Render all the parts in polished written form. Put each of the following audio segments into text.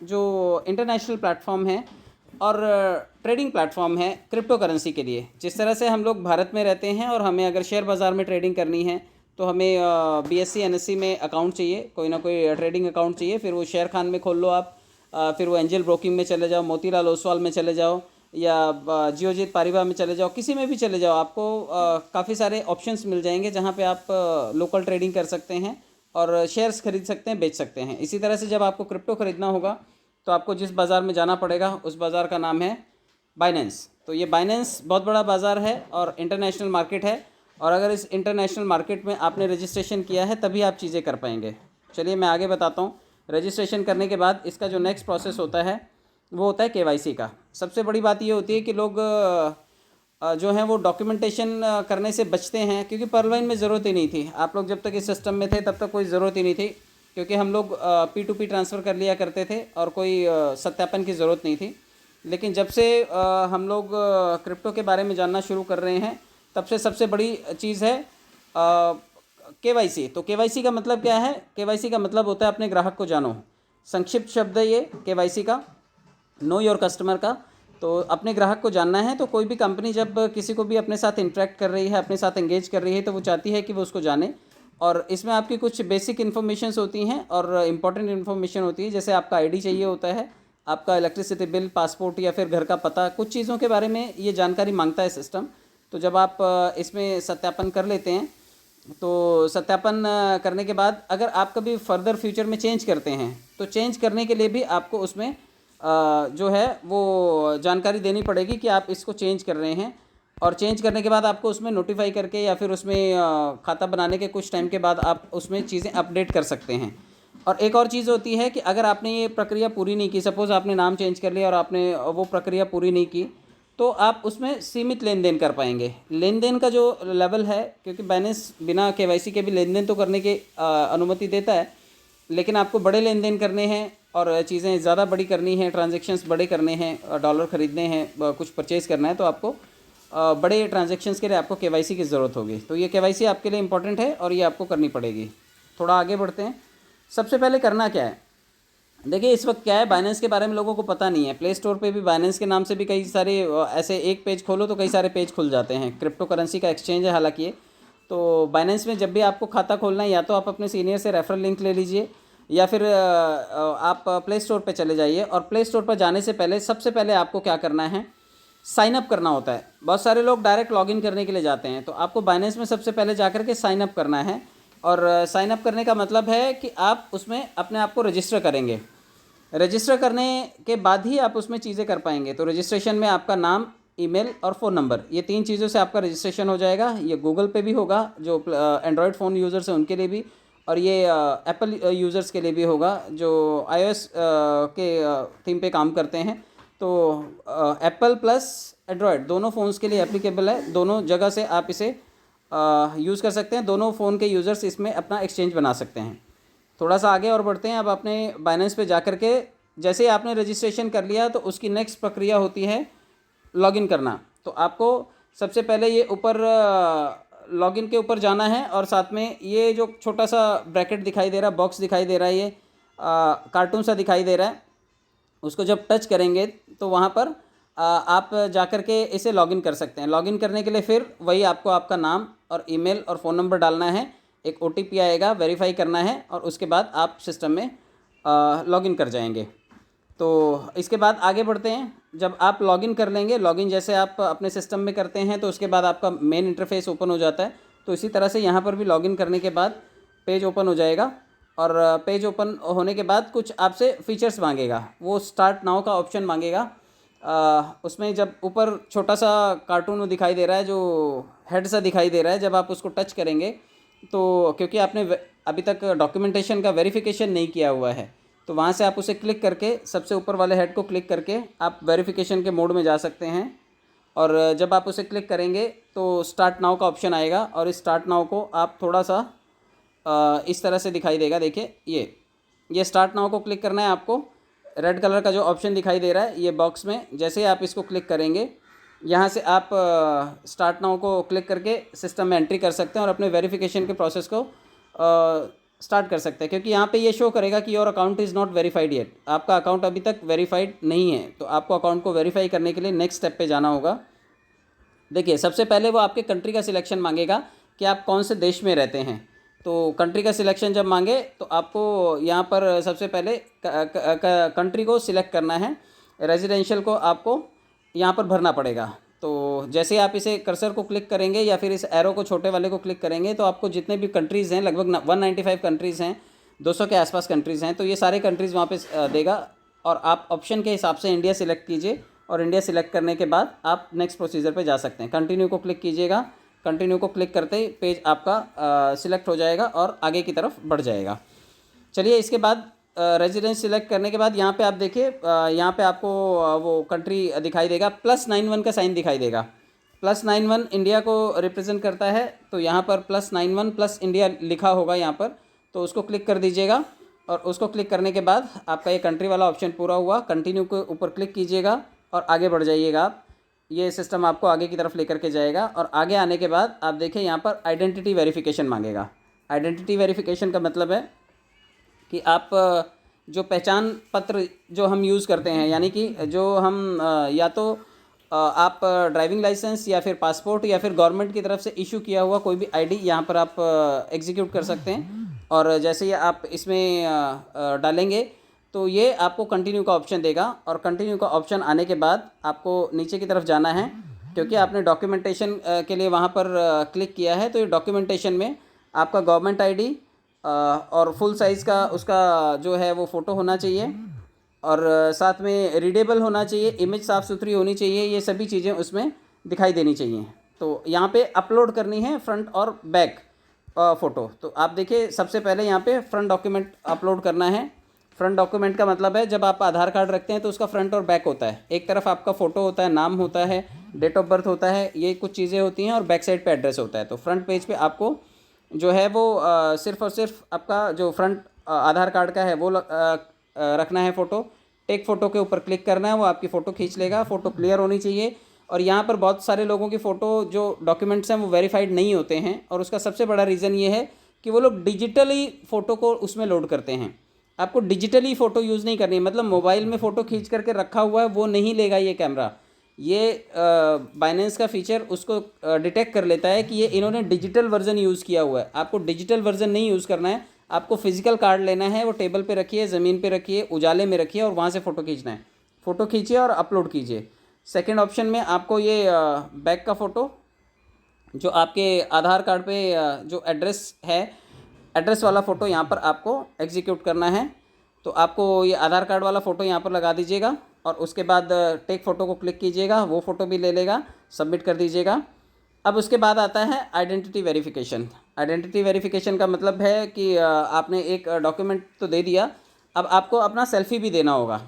जो international platform है और ट्रेडिंग प्लेटफॉर्म है क्रिप्टो करेंसी के लिए। जिस तरह से हम लोग भारत में रहते हैं और हमें अगर शेयर बाज़ार में ट्रेडिंग करनी है तो हमें बीएससी एनएससी में अकाउंट चाहिए, कोई ना कोई ट्रेडिंग अकाउंट चाहिए। फिर वो शेयर खान में खोल लो आप, फिर वो एंजल ब्रोकिंग में चले जाओ, मोतीलाल ओसवाल में चले जाओ, या जियोजीत पारिबा में चले जाओ, किसी में भी चले जाओ, आपको काफ़ी सारे ऑप्शंस मिल जाएंगे जहाँ पे आप लोकल ट्रेडिंग कर सकते हैं और शेयर्स खरीद सकते हैं, बेच सकते हैं। इसी तरह से जब आपको क्रिप्टो खरीदना होगा तो आपको जिस बाज़ार में जाना पड़ेगा उस बाज़ार का नाम है बाइनेंस। तो ये बाइनेंस बहुत बड़ा बाज़ार है और इंटरनेशनल मार्केट है, और अगर इस इंटरनेशनल मार्केट में आपने रजिस्ट्रेशन किया है तभी आप चीज़ें कर पाएंगे। चलिए मैं आगे बताता हूँ। रजिस्ट्रेशन करने के बाद इसका जो नेक्स्ट प्रोसेस होता है वो होता है केवाईसी का। सबसे बड़ी बात ये होती है कि लोग जो हैं वो डॉक्यूमेंटेशन करने से बचते हैं, क्योंकि परलाइन में ज़रूरत ही नहीं थी। आप लोग जब तक इस सिस्टम में थे तब तक कोई ज़रूरत ही नहीं थी, क्योंकि हम लोग P2P ट्रांसफ़र कर लिया करते थे और कोई सत्यापन की ज़रूरत नहीं थी। लेकिन जब से हम लोग क्रिप्टो के बारे में जानना शुरू कर रहे हैं तब से सबसे बड़ी चीज़ है केवाईसी। तो केवाईसी का मतलब क्या है? केवाईसी का मतलब होता है अपने ग्राहक को जानो। संक्षिप्त शब्द है ये केवाईसी का, नो योर कस्टमर का। तो अपने ग्राहक को जानना है। तो कोई भी कंपनी जब किसी को भी अपने साथ इंटरेक्ट कर रही है, अपने साथ एंगेज कर रही है, तो वो चाहती है कि वो उसको जाने। और इसमें आपकी कुछ बेसिक इन्फॉर्मेशंस होती हैं और इम्पॉर्टेंट इन्फॉर्मेशन होती है, जैसे आपका आईडी चाहिए होता है, आपका इलेक्ट्रिसिटी बिल, पासपोर्ट या फिर घर का पता, कुछ चीज़ों के बारे में ये जानकारी मांगता है सिस्टम। तो जब आप इसमें सत्यापन कर लेते हैं तो सत्यापन करने के बाद अगर आप कभी फर्दर फ्यूचर में चेंज करते हैं तो चेंज करने के लिए भी आपको उसमें जो है वो जानकारी देनी पड़ेगी कि आप इसको चेंज कर रहे हैं। और चेंज करने के बाद आपको उसमें नोटिफाई करके या फिर उसमें खाता बनाने के कुछ टाइम के बाद आप उसमें चीज़ें अपडेट कर सकते हैं। और एक और चीज़ होती है कि अगर आपने ये प्रक्रिया पूरी नहीं की, सपोज़ आपने नाम चेंज कर लिया और आपने वो प्रक्रिया पूरी नहीं की, तो आप उसमें सीमित लेन देन कर पाएंगे। लेन देन का जो लेवल है, क्योंकि बाइनेंस बिना केवाईसी के भी लेन देन तो करने की अनुमति देता है, लेकिन आपको बड़े लेन देन करने हैं और चीज़ें ज़्यादा बड़ी करनी है, ट्रांजेक्शन्स बड़े करने हैं, डॉलर ख़रीदने हैं, कुछ परचेज़ करना है, तो आपको बड़े ट्रांजेक्शन्स के लिए आपको केवाईसी की ज़रूरत होगी। तो ये केवाईसी आपके लिए इंपॉर्टेंट है और ये आपको करनी पड़ेगी। थोड़ा आगे बढ़ते हैं। सबसे पहले करना क्या है, देखिए इस वक्त क्या है, बाइनेंस के बारे में लोगों को पता नहीं है। प्ले स्टोर पे भी बाइनेंस के नाम से भी कई सारे ऐसे एक पेज खोलो तो कई सारे पेज खुल जाते हैं। क्रिप्टो करेंसी का एक्सचेंज है हालांकि ये। तो बाइनेंस में जब भी आपको खाता खोलना है, या तो आप अपने सीनियर से रेफरल लिंक ले लीजिए, या फिर आप प्ले स्टोर पे चले जाइए। और प्ले स्टोर पर जाने से पहले सबसे पहले आपको क्या करना है, साइन अप करना होता है। बहुत सारे लोग डायरेक्ट लॉगिन करने के लिए जाते हैं, तो आपको बाइनेंस में सबसे पहले जाकर के साइन अप करना है। और साइन अप करने का मतलब है कि आप उसमें अपने आप को रजिस्टर करेंगे। रजिस्टर करने के बाद ही आप उसमें चीज़ें कर पाएंगे। तो रजिस्ट्रेशन में आपका नाम, ईमेल और फ़ोन नंबर, ये 3 चीज़ों से आपका रजिस्ट्रेशन हो जाएगा। ये गूगल पे भी होगा जो एंड्रॉयड फ़ोन यूज़र्स हैं उनके लिए भी, और ये एप्पल यूज़र्स के लिए भी होगा जो iOS के थीम पे काम करते हैं। तो एप्पल प्लस एंड्रॉयड दोनों फ़ोन्स के लिए एप्लीकेबल है। दोनों जगह से आप इसे यूज़ कर सकते हैं। दोनों फ़ोन के यूज़र्स इसमें अपना एक्सचेंज बना सकते हैं। थोड़ा सा आगे और बढ़ते हैं। अब आपने बाइनेंस पे जाकर के जैसे ही आपने रजिस्ट्रेशन कर लिया तो उसकी नेक्स्ट प्रक्रिया होती है लॉगिन करना। तो आपको सबसे पहले ये ऊपर लॉगिन के ऊपर जाना है, और साथ में ये जो छोटा सा ब्रैकेट दिखाई दे रहा है, बॉक्स दिखाई दे रहा है, ये कार्टून सा दिखाई दे रहा है, उसको जब टच करेंगे तो वहाँ पर आप जाकर के इसे लॉगिन कर सकते हैं। लॉगिन करने के लिए फिर वही आपको आपका नाम और ईमेल और फ़ोन नंबर डालना है, एक OTP आएगा, वेरीफाई करना है, और उसके बाद आप सिस्टम में लॉगिन कर जाएंगे। तो इसके बाद आगे बढ़ते हैं। जब आप लॉगिन कर लेंगे, लॉगिन जैसे आप अपने सिस्टम में करते हैं तो उसके बाद आपका मेन इंटरफेस ओपन हो जाता है। तो इसी तरह से यहाँ पर भी लॉगिन करने के बाद पेज ओपन हो जाएगा, और पेज ओपन होने के बाद कुछ आपसे फीचर्स मांगेगा। वो स्टार्ट नाउ का ऑप्शन मांगेगा। उसमें जब ऊपर छोटा सा कार्टून दिखाई दे रहा है, जो हेड सा दिखाई दे रहा है, जब आप उसको टच करेंगे तो क्योंकि आपने अभी तक डॉक्यूमेंटेशन का वेरिफिकेशन नहीं किया हुआ है, तो वहाँ से आप उसे क्लिक करके सबसे ऊपर वाले हेड को क्लिक करके आप वेरिफिकेशन के मोड में जा सकते हैं। और जब आप उसे क्लिक करेंगे तो स्टार्ट नाउ का ऑप्शन आएगा, और इस स्टार्ट नाउ को आप थोड़ा सा इस तरह से दिखाई देगा। देखिए ये स्टार्ट नाउ को क्लिक करना है आपको। रेड कलर का जो ऑप्शन दिखाई दे रहा है ये बॉक्स में, जैसे ही आप इसको क्लिक करेंगे यहाँ से आप स्टार्ट नाउ को क्लिक करके सिस्टम में एंट्री कर सकते हैं और अपने वेरिफिकेशन के प्रोसेस को स्टार्ट कर सकते हैं, क्योंकि यहाँ पे ये शो करेगा कि your account is not verified yet, आपका अकाउंट अभी तक वेरीफाइड नहीं है। तो आपको अकाउंट को वेरीफाई करने के लिए नेक्स्ट स्टेप पे जाना होगा। देखिए, सबसे पहले वो आपके कंट्री का सिलेक्शन मांगेगा कि आप कौन से देश में रहते हैं। तो कंट्री का सिलेक्शन जब मांगे तो आपको यहाँ पर सबसे पहले कंट्री को सिलेक्ट करना है, रेजिडेंशियल को आपको यहाँ पर भरना पड़ेगा। तो जैसे आप इसे कर्सर को क्लिक करेंगे या फिर इस एरो को छोटे वाले को क्लिक करेंगे तो आपको जितने भी कंट्रीज़ हैं, लगभग 195 कंट्रीज़ हैं, 200 के आसपास कंट्रीज़ हैं, तो ये सारे कंट्रीज़ वहाँ पे देगा। और आप ऑप्शन के हिसाब से इंडिया सिलेक्ट कीजिए, और इंडिया सिलेक्ट करने के बाद आप नेक्स्ट प्रोसीजर पे जा सकते हैं। कंटिन्यू को क्लिक कीजिएगा, कंटिन्यू को क्लिक करते ही पेज आपका सिलेक्ट हो जाएगा और आगे की तरफ बढ़ जाएगा। चलिए, इसके बाद रेजिडेंस सिलेक्ट करने के बाद यहाँ पे आप देखिए, यहाँ पे आपको वो कंट्री दिखाई देगा, +91 का साइन दिखाई देगा। +91 इंडिया को रिप्रेजेंट करता है, तो यहाँ पर +91 प्लस इंडिया लिखा होगा यहाँ पर, तो उसको क्लिक कर दीजिएगा। और उसको क्लिक करने के बाद आपका ये कंट्री वाला ऑप्शन पूरा हुआ। कंटिन्यू के ऊपर क्लिक कीजिएगा और आगे बढ़ जाइएगा आप। ये सिस्टम आपको आगे की तरफ लेकर के जाएगा, और आगे आने के बाद आप देखिए यहाँ पर आइडेंटिटी वेरिफिकेशन मांगेगा। आइडेंटिटी वेरिफिकेशन का मतलब है कि आप जो पहचान पत्र जो हम यूज़ करते हैं, यानी कि जो हम या तो आप ड्राइविंग लाइसेंस या फिर पासपोर्ट या फिर गवर्नमेंट की तरफ से इशू किया हुआ कोई भी आईडी यहाँ पर आप एग्जीक्यूट कर सकते हैं। और जैसे ही आप इसमें डालेंगे तो ये आपको कंटिन्यू का ऑप्शन देगा, और कंटिन्यू का ऑप्शन आने के बाद आपको नीचे की तरफ जाना है, क्योंकि आपने डॉक्यूमेंटेशन के लिए वहाँ पर क्लिक किया है। तो ये डॉक्यूमेंटेशन में आपका गवर्नमेंट आईडी और फुल साइज़ का उसका जो है वो फ़ोटो होना चाहिए, और साथ में रीडेबल होना चाहिए, इमेज साफ़ सुथरी होनी चाहिए, ये सभी चीज़ें उसमें दिखाई देनी चाहिए। तो यहाँ पे अपलोड करनी है फ्रंट और बैक फ़ोटो। तो आप देखिए, सबसे पहले यहाँ पे फ्रंट डॉक्यूमेंट अपलोड करना है। फ्रंट डॉक्यूमेंट का मतलब है जब आप आधार कार्ड रखते हैं तो उसका फ्रंट और बैक होता है। एक तरफ आपका फ़ोटो होता है, नाम होता है, डेट ऑफ बर्थ होता है, ये कुछ चीज़ें होती हैं, और बैक साइड पे एड्रेस होता है। तो फ्रंट पेज पे आपको जो है वो सिर्फ़ और सिर्फ आपका जो फ्रंट आधार कार्ड का है वो रखना है फ़ोटो। टेक फ़ोटो के ऊपर क्लिक करना है, वो आपकी फ़ोटो खींच लेगा। फ़ोटो क्लियर होनी चाहिए। और यहाँ पर बहुत सारे लोगों की फ़ोटो जो डॉक्यूमेंट्स हैं वो वेरीफाइड नहीं होते हैं, और उसका सबसे बड़ा रीज़न ये है कि वो लोग डिजिटली फ़ोटो को उसमें लोड करते हैं। आपको डिजिटली फ़ोटो यूज़ नहीं करनी है, मतलब मोबाइल में फ़ोटो खींच करके रखा हुआ है वो नहीं लेगा ये कैमरा। ये बाइनेंस का फ़ीचर उसको डिटेक्ट कर लेता है कि ये इन्होंने डिजिटल वर्जन यूज़ किया हुआ है। आपको डिजिटल वर्जन नहीं यूज़ करना है, आपको फिजिकल कार्ड लेना है, वो टेबल पे रखिए, ज़मीन पे रखिए, उजाले में रखिए, और वहाँ से फ़ोटो खींचना है। फ़ोटो खींचिए और अपलोड कीजिए। सेकंड ऑप्शन में आपको ये बैक का फ़ोटो जो आपके आधार कार्ड पे जो एड्रेस है, एड्रेस वाला फ़ोटो यहाँ पर आपको एग्जीक्यूट करना है। तो आपको ये आधार कार्ड वाला फ़ोटो यहाँ पर लगा दीजिएगा, और उसके बाद टेक फ़ोटो को क्लिक कीजिएगा, वो फ़ोटो भी ले लेगा, सबमिट कर दीजिएगा। अब उसके बाद आता है आइडेंटिटी वेरिफिकेशन। आइडेंटिटी वेरिफिकेशन का मतलब है कि आपने एक डॉक्यूमेंट तो दे दिया, अब आपको अपना सेल्फ़ी भी देना होगा।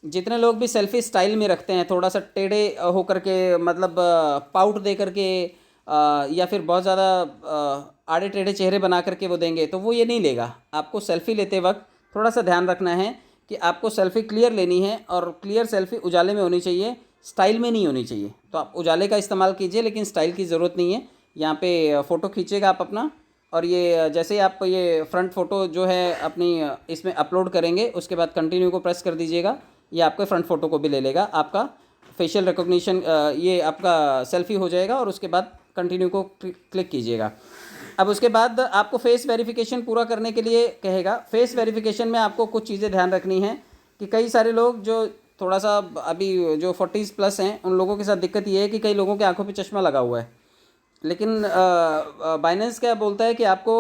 जितने लोग भी सेल्फ़ी स्टाइल में रखते हैं, थोड़ा सा टेढ़े होकर के, मतलब पाउट दे करके या फिर बहुत ज़्यादा आड़े टेढ़े चेहरे बना करके वो देंगे, तो वो ये नहीं लेगा। आपको सेल्फ़ी लेते वक्त थोड़ा सा ध्यान रखना है कि आपको सेल्फ़ी क्लियर लेनी है, और क्लियर सेल्फ़ी उजाले में होनी चाहिए, स्टाइल में नहीं होनी चाहिए। तो आप उजाले का इस्तेमाल कीजिए, लेकिन स्टाइल की ज़रूरत नहीं है। यहाँ पे फ़ोटो खींचेगा आप अपना, और ये जैसे ही आप ये फ्रंट फ़ोटो जो है अपनी इसमें अपलोड करेंगे, उसके बाद कंटिन्यू को प्रेस कर दीजिएगा। ये आपके फ्रंट फ़ोटो को भी ले लेगा, आपका फेशियल रिकॉग्निशन ये आपका सेल्फ़ी हो जाएगा, और उसके बाद कंटिन्यू को क्लिक कीजिएगा। अब उसके बाद आपको फेस वेरिफिकेशन पूरा करने के लिए कहेगा। फेस वेरिफिकेशन में आपको कुछ चीज़ें ध्यान रखनी है कि कई सारे लोग जो थोड़ा सा अभी जो 40 प्लस हैं, उन लोगों के साथ दिक्कत ये है कि कई लोगों की आंखों पे चश्मा लगा हुआ है। लेकिन बाइनेंस क्या बोलता है कि आपको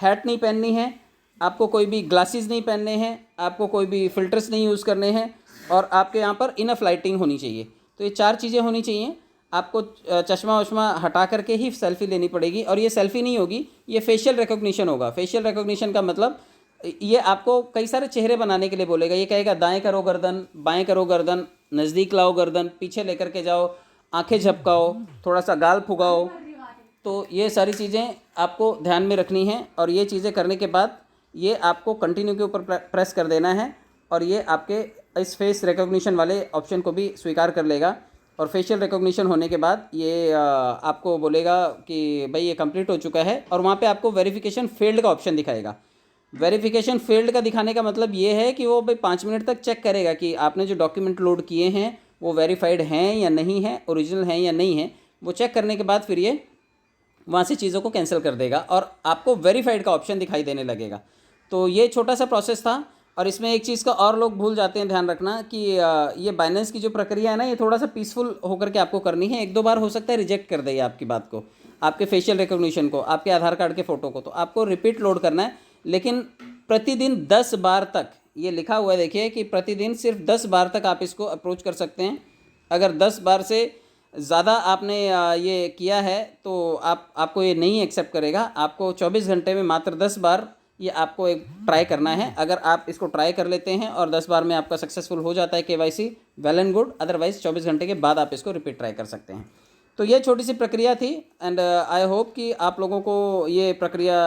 हैट नहीं पहननी है, आपको कोई भी ग्लासेस नहीं पहनने हैं, आपको कोई भी फ़िल्टर्स नहीं यूज़ करने हैं, और आपके यहाँ पर इनफ लाइटिंग होनी चाहिए। तो ये 4 चीज़ें होनी चाहिए। आपको चश्मा वश्मा हटा करके ही सेल्फ़ी लेनी पड़ेगी, और ये सेल्फ़ी नहीं होगी, ये फेशियल रिकॉग्निशन होगा। फेशियल रिकॉग्निशन का मतलब ये आपको कई सारे चेहरे बनाने के लिए बोलेगा। ये कहेगा दाएं करो गर्दन, बाएं करो गर्दन, नज़दीक लाओ गर्दन, पीछे लेकर के जाओ, आंखें झपकाओ, थोड़ा सा गाल फुगाओ। तो ये सारी चीज़ें आपको ध्यान में रखनी हैं, और ये चीज़ें करने के बाद ये आपको कंटिन्यू के ऊपर प्रेस कर देना है, और ये आपके इस फेस रिकॉग्निशन वाले ऑप्शन को भी स्वीकार कर लेगा। और फेशियल रिकॉग्निशन होने के बाद ये आपको बोलेगा कि भाई ये कंप्लीट हो चुका है, और वहाँ पे आपको वेरिफिकेशन फेल्ड का ऑप्शन दिखाएगा। वेरिफिकेशन फेल्ड का दिखाने का मतलब ये है कि वो भाई 5 मिनट तक चेक करेगा कि आपने जो डॉक्यूमेंट लोड किए हैं वो वेरीफाइड हैं या नहीं हैं, ओरिजिनल हैं या नहीं हैं। वो चेक करने के बाद फिर ये वहाँ से चीज़ों को कैंसिल कर देगा और आपको वेरीफाइड का ऑप्शन दिखाई देने लगेगा। तो ये छोटा सा प्रोसेस था। और इसमें एक चीज़ का और लोग भूल जाते हैं ध्यान रखना कि ये बाइनेंस की जो प्रक्रिया है ना, ये थोड़ा सा पीसफुल होकर के आपको करनी है। 1-2 बार हो सकता है रिजेक्ट कर दे आपकी बात को, आपके फेशियल रिकॉग्निशन को, आपके आधार कार्ड के फ़ोटो को, तो आपको रिपीट लोड करना है। लेकिन प्रतिदिन 10 बार तक ये लिखा हुआ है, देखिए कि प्रतिदिन सिर्फ 10 बार तक आप इसको अप्रोच कर सकते हैं। अगर 10 बार से ज़्यादा आपने ये किया है तो आपको ये नहीं एक्सेप्ट करेगा। आपको 24 घंटे में मात्र 10 बार ये आपको एक ट्राई करना है। अगर आप इसको ट्राई कर लेते हैं और 10 बार में आपका सक्सेसफुल हो जाता है KYC, well and good. Otherwise 24 घंटे के बाद आप इसको रिपीट ट्राई कर सकते हैं। तो ये छोटी सी प्रक्रिया थी, एंड आई होप कि आप लोगों को ये प्रक्रिया